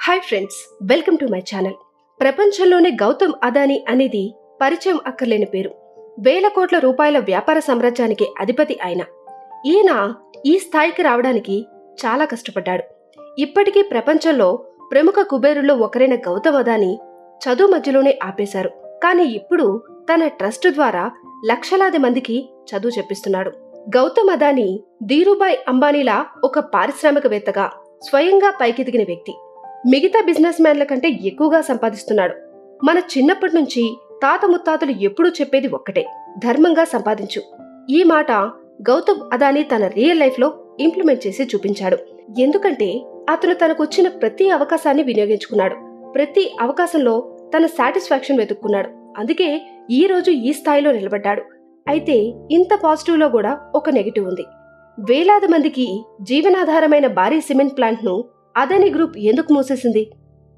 Hi friends, welcome to my channel. ప్రపంచంలోనే గౌతమ్ అదానీ అనేది పరిచయం అక్కర్లేని పేరు. వేల కోట్ల రూపాయల వ్యాపార సామ్రాజ్యానికి అధిపతి ఆయన. ఈయన ఈ స్థాయికి రావడానికి చాలా కష్టపడ్డాడు. ఇప్పటికీ ప్రపంచంలో ప్రముఖ కుబేరుల్లో ఒకరైన గౌతమ్ అదానీ చదువు మధ్యలోనే ఆపేశారు. కానీ ఇప్పుడు తన ట్రస్ట్ ద్వారా లక్షలాది మందికి చదువు చెప్పిస్తున్నాడు. గౌతమ్ అదానీ ధీరుభాయ్ అంబానీలా ఒక పారిశ్రామికవేత్తగా స్వయంగా పైకెదిగిన వ్యక్తి. మిగతా బిజినెస్ మ్యాన్ల కంటే ఎక్కువగా సంపాదిస్తున్నాడు. మన చిన్నప్పటి నుంచి తాత ముత్తాతలు ఎప్పుడూ చెప్పేది ఒక్కటే, ధర్మంగా సంపాదించు. ఈ మాట గౌతమ్ అదానీ తన రియల్ లైఫ్ లో ఇంప్లిమెంట్ చేసి చూపించాడు. ఎందుకంటే అతను తనకొచ్చిన ప్రతి అవకాశాన్ని వినియోగించుకున్నాడు. ప్రతి అవకాశంలో తన సాటిస్ఫాక్షన్ వెతుక్కున్నాడు. అందుకే ఈ రోజు ఈ స్థాయిలో నిలబడ్డాడు. అయితే ఇంత పాజిటివ్ లో కూడా ఒక నెగిటివ్ ఉంది. వేలాది మందికి జీవనాధారమైన భారీ సిమెంట్ ప్లాంట్ ను అదానీ గ్రూప్ ఎందుకు మూసేసింది?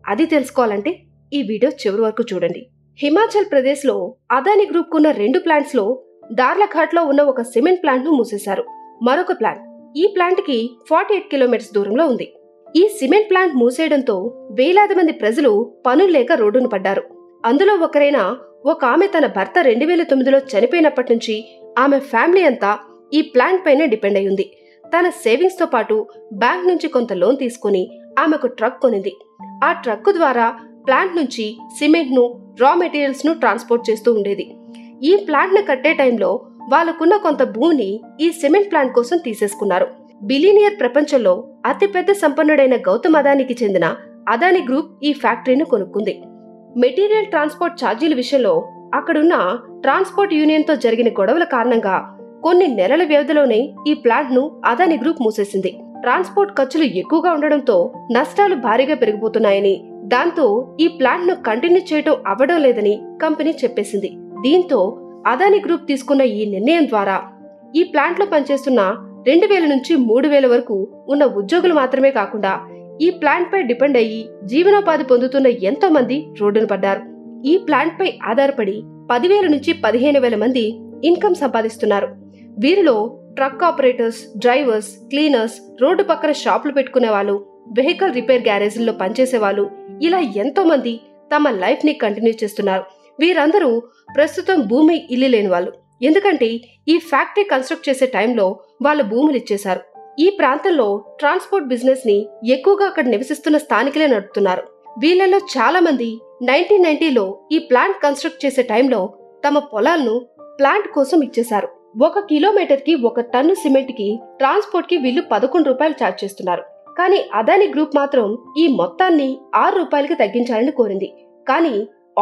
అది తెలుసుకోవాలంటే ఈ వీడియో చివరి వరకు చూడండి. హిమాచల్ ప్రదేశ్ లో అదానీ గ్రూప్ కున్న 2 ప్లాంట్స్ లో దార్లాఘాట్ లో ఉన్న ఒక సిమెంట్ ప్లాంట్ ను మూసేశారు. మరొక ప్లాంట్ ఈ ప్లాంట్ కి 48 కిలోమీటర్స్ దూరంలో ఉంది. ఈ సిమెంట్ ప్లాంట్ మూసేయడంతో వేలాది మంది ప్రజలు పనులు లేక రోడ్డును పడ్డారు. అందులో ఒకరైన ఒక ఆమె తన భర్త 2009లో చనిపోయినప్పటి నుంచి ఆమె ఫ్యామిలీ అంతా ఈ ప్లాంట్ పైనే డిపెండ్ అయి ఉంది. తన సేవింగ్స్ తో పాటు బ్యాంక్ నుంచి కొంత లోన్ తీసుకుని ఆమెకు ట్రక్ కొనింది. ఆ ట్రక్ ద్వారా ప్లాంట్ నుంచి సిమెంట్ ను, రా మెటీరియల్స్ ను ట్రాన్స్పోర్ట్ చేస్తూ ఉండేది. ఈ ప్లాంట్ ను కట్టే టైంలో వాళ్ళకున్న కొంత భూమిని ఈ సిమెంట్ ప్లాంట్ కోసం తీసేసుకున్నారు. బిలియనియర్ ప్రపంచంలో అతిపెద్ద సంపన్నుడైన గౌతమ్ అదానీకి చెందిన అదానీ గ్రూప్ ఈ ఫ్యాక్టరీని కొనుక్కుంది. మెటీరియల్ ట్రాన్స్పోర్ట్ ఛార్జీల విషయంలో అక్కడున్న ట్రాన్స్పోర్ట్ యూనియన్ తో జరిగిన గొడవల కారణంగా కొన్ని నెలల వ్యవధిలోనే ఈ ప్లాంట్ ను అదానీ గ్రూప్ మూసేసింది. ట్రాన్స్పోర్ట్ ఖర్చులు ఎక్కువగా ఉండడంతో నష్టాలు భారీగా పెరిగిపోతున్నాయని, దాంతో ఈ ప్లాంట్ ను కంటిన్యూ చేయడం అవ్వడం లేదని కంపెనీ చెప్పేసింది. దీంతో అదానీ గ్రూప్ తీసుకున్న ఈ నిర్ణయం ద్వారా ఈ ప్లాంట్ లో పనిచేస్తున్న 2000 నుంచి 3000 వరకు ఉన్న ఉద్యోగులు మాత్రమే కాకుండా ఈ ప్లాంట్ పై డిపెండ్ అయ్యి జీవనోపాధి పొందుతున్న ఎంతో మంది రోడ్డున పడ్డారు. ఈ ప్లాంట్ పై ఆధారపడి 10,000 నుంచి 15,000 మంది ఇన్కమ్ సంపాదిస్తున్నారు. వీరిలో truck operators, drivers, cleaners, road పక్కన షాపులు పెట్టుకునే వాళ్ళు, వెహికల్ రిపేర్ గ్యారేజ్ల్లో పనిచేసే వాళ్ళు, ఇలా ఎంతో మంది తమ లైఫ్ ని కంటిన్యూ చేస్తున్నారు. వీరందరూ ప్రస్తుతం భూమి ఇల్లు లేని వాళ్ళు. ఎందుకంటే ఈ ఫ్యాక్టరీ కన్స్ట్రక్ట్ చేసే టైంలో వాళ్ళ భూములు ఇచ్చేశారు. ఈ ప్రాంతంలో ట్రాన్స్పోర్ట్ బిజినెస్ ని ఎక్కువగా అక్కడ నివసిస్తున్న స్థానికులే నడుపుతున్నారు. వీళ్ళలో చాలా మంది 1990లో ఈ ప్లాంట్ కన్స్ట్రక్ట్ చేసే టైంలో తమ పొలాలను ప్లాంట్ కోసం ఇచ్చేశారు. 1 కిలోమీటర్ కి 1 టన్ను సిమెంట్ కి ట్రాన్స్పోర్ట్ కి వీళ్ళు 11 రూపాయలు ఛార్జ్ చేస్తున్నారు. కానీ అదానీ గ్రూప్ మాత్రం ఈ మొత్తాన్ని 6 రూపాయలకి తగ్గించాలని కోరింది. కానీ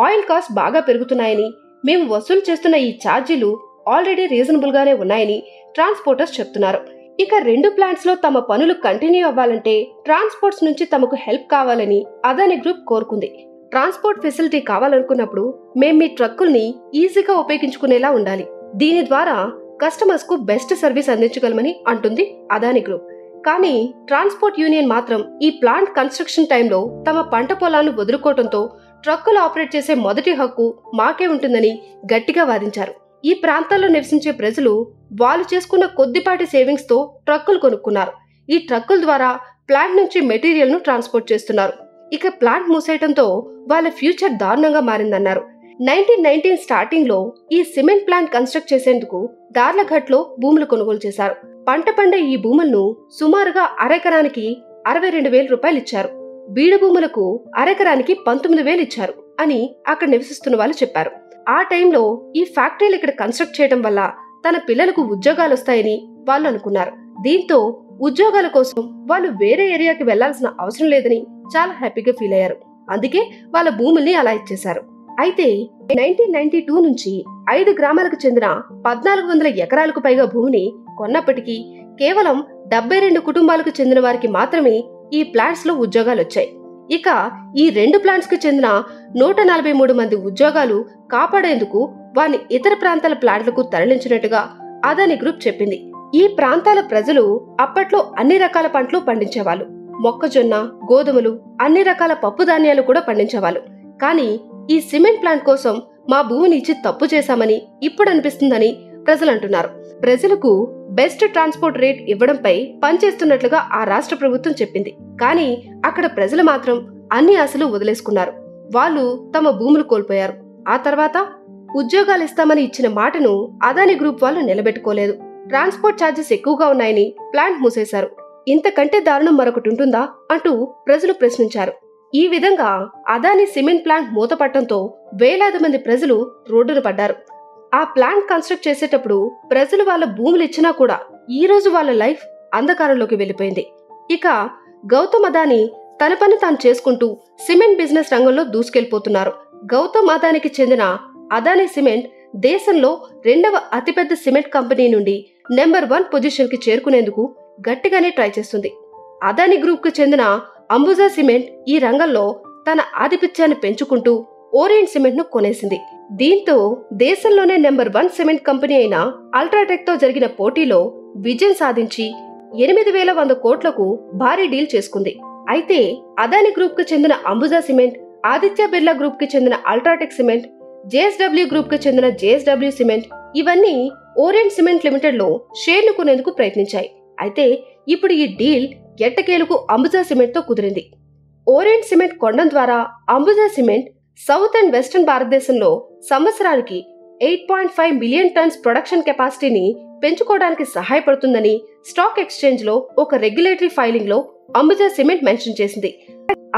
ఆయిల్ కాస్ట్ బాగా పెరుగుతున్నాయని, మేము వసూలు చేస్తున్న ఈ ఛార్జీలు ఆల్రెడీ రీజనబుల్ గానే ఉన్నాయని ట్రాన్స్పోర్టర్స్ చెప్తున్నారు. ఇక 2 ప్లాంట్స్ లో తమ పనులు కంటిన్యూ అవ్వాలంటే ట్రాన్స్పోర్ట్స్ నుంచి తమకు హెల్ప్ కావాలని అదానీ గ్రూప్ కోరుకుంది. ట్రాన్స్పోర్ట్ ఫెసిలిటీ కావాలనుకున్నప్పుడు మేం మీ ట్రక్కుల్ని ఈజీగా ఉపయోగించుకునేలా ఉండాలి. దీని ద్వారా కస్టమర్స్ కు బెస్ట్ సర్వీస్ అందించగలమని అంటుంది అదానీ గ్రూప్. కానీ ట్రాన్స్పోర్ట్ యూనియన్ మాత్రం ఈ ప్లాంట్ కన్స్ట్రక్షన్ టైంలో తమ పంట పొలాలను వదులుకోవడంతో ట్రక్కులు ఆపరేట్ చేసే మొదటి హక్కు మాకే ఉంటుందని గట్టిగా వాదించారు. ఈ ప్రాంతాల్లో నివసించే ప్రజలు వాళ్ళు చేసుకున్న కొద్దిపాటి సేవింగ్స్ తో ట్రక్కులు కొనుక్కున్నారు. ఈ ట్రక్కుల ద్వారా ప్లాంట్ నుంచి మెటీరియల్ ను ట్రాన్స్పోర్ట్ చేస్తున్నారు. ఇక ప్లాంట్ మూసేయడంతో వాళ్ళ ఫ్యూచర్ దారుణంగా మారిందన్నారు. 1919 స్టార్టింగ్ లో ఈ సిమెంట్ ప్లాంట్ కన్స్ట్రక్ట్ చేసేందుకు దార్లాఘాట్ లో భూములు కొనుగోలు చేశారు. పంట పండే ఈ భూములను సుమారుగా అరెకరానికి 62,000 రూపాయలు ఇచ్చారు. బీడు భూములకు అరెకరానికి 19,000 ఇచ్చారు అని అక్కడ నివసిస్తున్న వాళ్ళు చెప్పారు. ఆ టైంలో ఈ ఫ్యాక్టరీలు ఇక్కడ కన్స్ట్రక్ట్ చేయడం వల్ల తన పిల్లలకు ఉద్యోగాలు వస్తాయని వాళ్ళు అనుకున్నారు. దీంతో ఉద్యోగాల కోసం వాళ్ళు వేరే ఏరియాకి వెళ్లాల్సిన అవసరం లేదని చాలా హ్యాపీగా ఫీల్ అయ్యారు. అందుకే వాళ్ళ భూముల్ని అలా ఇచ్చేశారు. అయితే 1992 నుంచి 5 గ్రామాలకు చెందిన 1400 ఎకరాలకు పైగా భూమిని కొన్నప్పటికీ కేవలం 72 కుటుంబాలకు చెందిన వారికి మాత్రమే ఈ ప్లాంట్స్ లో ఉద్యోగాలు వచ్చాయి. ఇక ఈ 2 ప్లాంట్స్ కు చెందిన 143 మంది ఉద్యోగాలు కాపాడేందుకు వారిని ఇతర ప్రాంతాల ప్లాంట్లకు తరలించినట్టుగా అదానీ గ్రూప్ చెప్పింది. ఈ ప్రాంతాల ప్రజలు అప్పట్లో అన్ని రకాల పంటలు పండించేవాళ్ళు. మొక్కజొన్న, గోధుమలు, అన్ని రకాల పప్పు ధాన్యాలు కూడా పండించేవాళ్ళు. కానీ ఈ సిమెంట్ ప్లాంట్ కోసం మా భూమిని ఇచ్చి తప్పు చేశామని ఇప్పుడు అనిపిస్తుందని ప్రజలు అంటున్నారు. ప్రజలకు బెస్ట్ ట్రాన్స్పోర్ట్ రేట్ ఇవ్వడంపై పనిచేస్తున్నట్లుగా ఆ రాష్ట్ర ప్రభుత్వం చెప్పింది. కానీ అక్కడ ప్రజలు మాత్రం అన్ని ఆశలు వదిలేసుకున్నారు. వాళ్ళు తమ భూములు కోల్పోయారు. ఆ తర్వాత ఉద్యోగాలు ఇస్తామని ఇచ్చిన మాటను అదానీ గ్రూప్ వాళ్ళు నిలబెట్టుకోలేదు. ట్రాన్స్పోర్ట్ ఛార్జెస్ ఎక్కువగా ఉన్నాయని ప్లాంట్ మూసేశారు. ఇంతకంటే దారుణం మరొకటి ఉంటుందా అంటూ ప్రజలు ప్రశ్నించారు. ఈ విధంగా అదానీ సిమెంట్ ప్లాంట్ మూతపట్టడంతో వేలాది మంది ప్రజలు రోడ్డున పడ్డారు. ఆ ప్లాంట్ కన్స్ట్రక్ట్ చేసేటప్పుడు ప్రజలు వాళ్ళ భూములు ఇచ్చినా కూడా ఈ రోజు వాళ్ళ లైఫ్ అంధకారంలోకి వెళ్ళిపోయింది. ఇక గౌతమ్ అదానీ తన పని తాను చేసుకుంటూ సిమెంట్ బిజినెస్ రంగంలో దూసుకెళ్లిపోతున్నారు. గౌతమ్ అదానీకి చెందిన అదానీ సిమెంట్ దేశంలో 2వ అతిపెద్ద సిమెంట్ కంపెనీ నుండి నెంబర్ 1 పొజిషన్ కి చేరుకునేందుకు గట్టిగానే ట్రై చేస్తుంది. అదానీ గ్రూప్ కు చెందిన అంబుజా సిమెంట్ ఈ రంగంలో తన ఆధిపత్యాన్ని పెంచుకుంటూ ఓరియంట్ సిమెంట్ ను కొనేసింది. దీంతో దేశంలోనే నెంబర్ 1 సిమెంట్ కంపెనీ అయిన అల్ట్రాటెక్ తో జరిగిన పోటీలో విజయం సాధించి 8,100 కోట్లకు భారీ డీల్ చేసుకుంది. అయితే అదానీ గ్రూప్ కు చెందిన అంబుజా సిమెంట్, ఆదిత్య బిర్లా గ్రూప్ కి చెందిన అల్ట్రాటెక్ సిమెంట్, జేఎస్డబ్ల్యూ గ్రూప్ కు చెందిన జేఎస్డబ్ల్యూ సిమెంట్ ఇవన్నీ ఓరియంట్ సిమెంట్ లిమిటెడ్ లో షేర్లు కొనేందుకు ప్రయత్నించాయి. అయితే ఇప్పుడు ఈ డీల్ ఎట్టకేలకు అంబుజా సిమెంట్ తో కుదిరింది. ఓరియంట్ సిమెంట్ కొనడం ద్వారా Ambuja cement south and western భారతదేశంలో సంవత్సరానికి 8.5 మిలియన్ టన్స్ ప్రొడక్షన్ కెపాసిటీని పెంచుకోవడానికి సహాయపడుతుందని స్టాక్ ఎక్స్చేంజ్ లో ఒక రెగ్యులేటరీ ఫైలింగ్ లో అంబుజా సిమెంట్ మెన్షన్ చేసింది.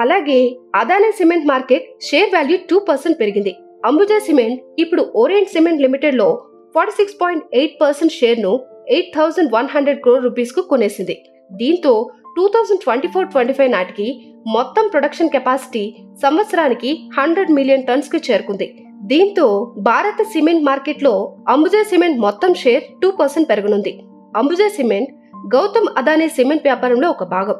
అలాగే Adani cement market share value 2% పెరిగింది. అంబుజా సిమెంట్ ఇప్పుడు ఓరియంట్ సిమెంట్ లిమిటెడ్ లో 46.8% షేర్ ను 8,100 crore రూపీస్ కు కొనేసింది. దీంతో 2024-25 నాటికి మొత్తం ప్రొడక్షన్ కెపాసిటీ సంవత్సరానికి 100 మిలియన్ టన్స్ కు చేరుకుంది. దీంతో భారత సిమెంట్ మార్కెట్ లో అంబుజా సిమెంట్ మొత్తం షేర్ 2% పెరగనుంది. అంబుజా సిమెంట్ గౌతమ్ అదానీ సిమెంట్ వ్యాపారంలో ఒక భాగం.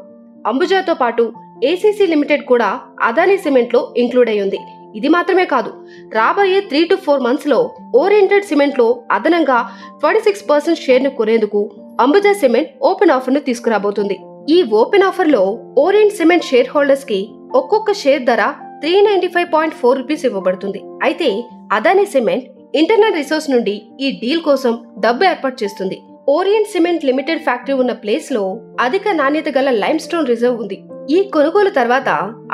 అంబుజాతో పాటు ఏసీసీ లిమిటెడ్ కూడా అదానీ సిమెంట్ లో ఇంక్లూడ్ అయి ఉంది. ఇది మాత్రమే కాదు, రాబోయే 3 to 4 months లో ఓరియంటెడ్ సిమెంట్ లో అదనంగా 26% షేర్ ను కొనేందుకు అంబుజా సిమెంట్ ఓపెన్ ఆఫర్ ను తీసుకురాబోతుంది. ఈ ఓపెన్ ఆఫర్ లో ఓరియంట్ సిమెంట్ షేర్ హోల్డర్స్ కి ఒక్కొక్క షేర్ ధర 395.4 రూపీస్ ఇవ్వబడుతుంది. అయితే అదానీ సిమెంట్ ఇంటర్నల్ రిసోర్స్ నుండి ఈ డీల్ కోసం డబ్బు ఏర్పాటు చేస్తుంది. ఓరియంట్ సిమెంట్ లిమిటెడ్ ఫ్యాక్టరీ ఉన్న ప్లేస్ లో అధిక నాణ్యత గల లైమ్ స్టోన్ రిజర్వ్ ఉంది. ఈ కొనుగోలు తర్వాత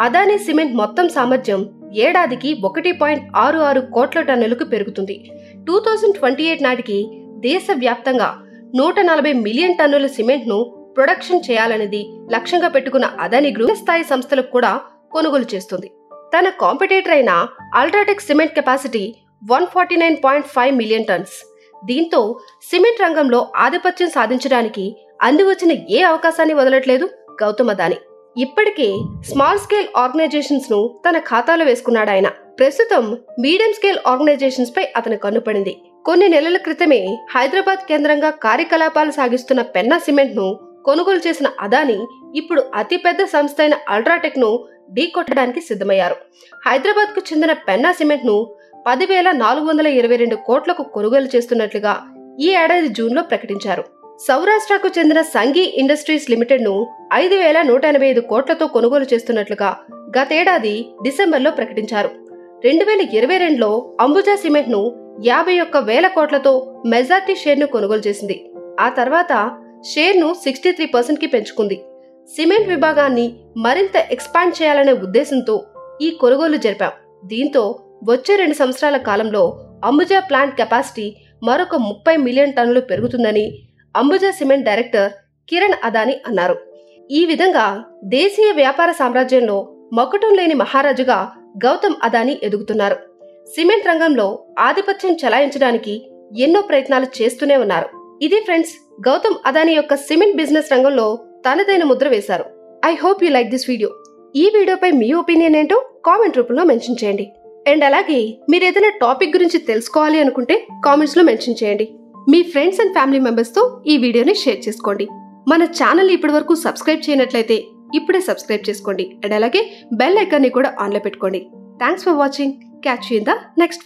అదానీ సిమెంట్ మొత్తం సామర్థ్యం ఏడాదికి 1.66 కోట్ల టన్నులకు పెరుగుతుంది. 2028 నాటికి దేశవ్యాప్తంగా 140 మిలియన్ టన్నుల సిమెంట్ ను ప్రొడక్షన్ చేయాలనేది లక్ష్యంగా పెట్టుకున్న అదానీ గ్రూప్ స్థాయి సంస్థలకు కూడా కొనుగోలు చేస్తుంది. తన కాంపిటేటర్ అయిన UltraTech cement capacity 149.5 million tons. దీంతో సిమెంట్ రంగంలో ఆధిపత్యం సాధించడానికి అందివచ్చిన ఏ అవకాశాన్ని వదలట్లేదు గౌతమ్ అదానీ. ఇప్పటికే స్మాల్ స్కేల్ ఆర్గనైజేషన్స్ ను తన ఖాతాలో వేసుకున్నాడు ఆయన. ప్రస్తుతం మీడియం స్కేల్ ఆర్గనైజేషన్స్ పై అతని కన్నుపడింది. కొన్ని నెలల క్రితమే హైదరాబాద్ కేంద్రంగా కార్యకలాపాలు సాగిస్తున్న పెన్నా సిమెంట్ ను కొనుగోలు చేసిన అదానీ ఇప్పుడు అతిపెద్ద సంస్థ అయిన అల్ట్రాటెక్ ను ఢీకొట్టడానికి సిద్ధమయ్యారు. హైదరాబాద్ కు చెందిన పెన్నా సిమెంట్ ను 10,422 కోట్లకు కొనుగోలు చేస్తున్నట్లుగా ఈ ఏడాది జూన్ లో ప్రకటించారు. సౌరాష్ట్రకు చెందిన సంఘీ ఇండస్ట్రీస్ లిమిటెడ్ ను 5,185 కోట్లతో కొనుగోలు చేస్తున్నట్లుగా గతేడాది డిసెంబర్లో ప్రకటించారు. 2022లో అంబుజా సిమెంట్ ను 51,000 కోట్లతో మెజార్టీ షేర్ ను కొనుగోలు చేసింది. ఆ తర్వాత షేర్ ను 63% కి పెంచుకుంది. సిమెంట్ విభాగాన్ని మరింత ఎక్స్పాండ్ చేయాలనే ఉద్దేశంతో ఈ కొనుగోలు జరిపాం. దీంతో వచ్చే 2 సంవత్సరాల కాలంలో అంబుజా ప్లాంట్ కెపాసిటీ మరొక 30 మిలియన్ టన్నులు పెరుగుతుందని అంబుజా సిమెంట్ డైరెక్టర్ కిరణ్ అదానీ అన్నారు. ఈ విధంగా దేశీయ వ్యాపార సామ్రాజ్యంలో మకుటం లేని మహారాజుగా గౌతమ్ అదానీ ఎదుగుతున్నారు. సిమెంట్ రంగంలో ఆధిపత్యం చెలాయించడానికి ఎన్నో ప్రయత్నాలు చేస్తూనే ఉన్నారు. ఇది ఫ్రెండ్స్, గౌతమ్ అదానీ యొక్క సిమెంట్ బిజినెస్ రంగంలో తనదైన ముద్ర వేశారు. I hope you like this video. ఈ వీడియోపై మీ ఒపీనియన్ ఏంటో కామెంట్ రూపంలో మెన్షన్ చేయండి. అండ్ అలాగే మీరు ఏదైనా టాపిక్ గురించి తెలుసుకోవాలి అనుకుంటే కామెంట్స్ లో మెన్షన్ చేయండి. మీ ఫ్రెండ్స్ అండ్ ఫ్యామిలీ మెంబర్స్ తో ఈ వీడియోని షేర్ చేసుకోండి. మన ఛానల్ ఇప్పటి వరకు సబ్స్క్రైబ్ చేయనట్లయితే ఇప్పుడే సబ్స్క్రైబ్ చేసుకోండి. అండ్ అలాగే బెల్ ఐకాన్ ని కూడా ఆన్ లో పెట్టుకోండి. Thanks for watching. Catch you in the next video.